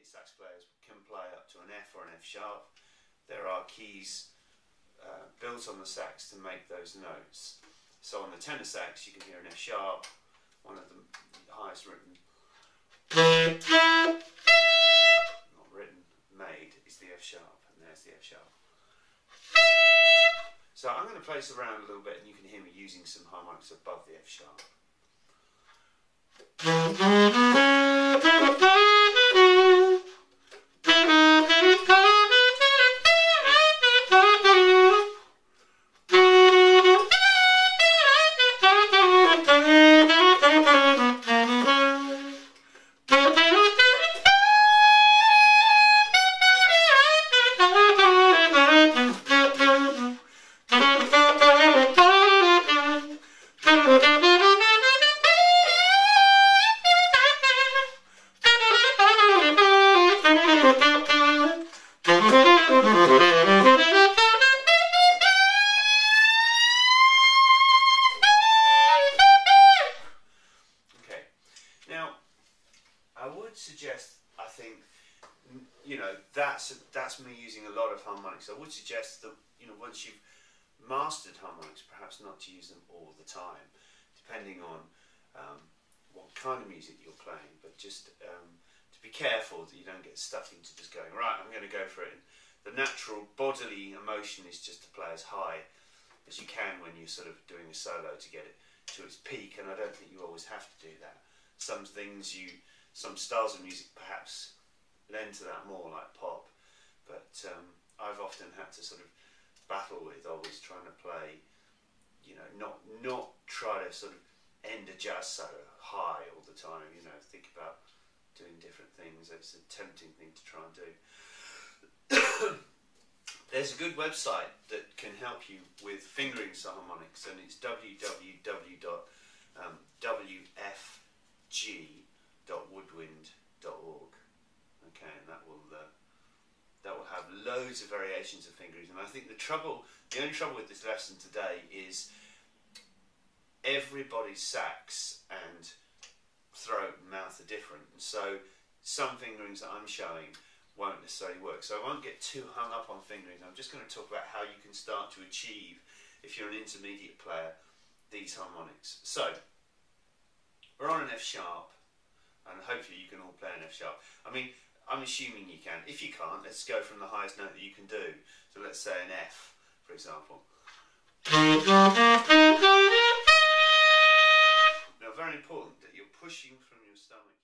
sax players can play up to an F or an F sharp. There are keys built on the sax to make those notes. So on the tenor sax you can hear an F sharp, one of the highest written, not written, made is the F sharp, and there's the F sharp. So I'm going to play this around a little bit and you can hear me using some harmonics above the F sharp. Suggest, I think, you know, that's me using a lot of harmonics. I would suggest that, you know, once you've mastered harmonics, perhaps not to use them all the time, depending on what kind of music you're playing, but just to be careful that you don't get stuck into just going, right, I'm going to go for it. And the natural bodily emotion is just to play as high as you can when you're sort of doing a solo to get it to its peak, and I don't think you always have to do that. Some styles of music perhaps lend to that more, like pop, but I've often had to sort of battle with always trying to play, you know, not try to sort of end a jazz solo high all the time, you know, think about doing different things. It's a tempting thing to try and do. There's a good website that can help you with fingering harmonics, and it's www.wfg.woodwind.org. Okay, and that will have loads of variations of fingerings. And I think the only trouble with this lesson today is everybody's sax and throat and mouth are different, and so some fingerings that I'm showing won't necessarily work. So I won't get too hung up on fingerings. I'm just going to talk about how you can start to achieve, if you're an intermediate player, these harmonics. So we're on an F sharp, and hopefully you can all play an F sharp. I mean, I'm assuming you can. If you can't, let's go from the highest note that you can do. So let's say an F, for example. Now, very important that you're pushing from your stomach.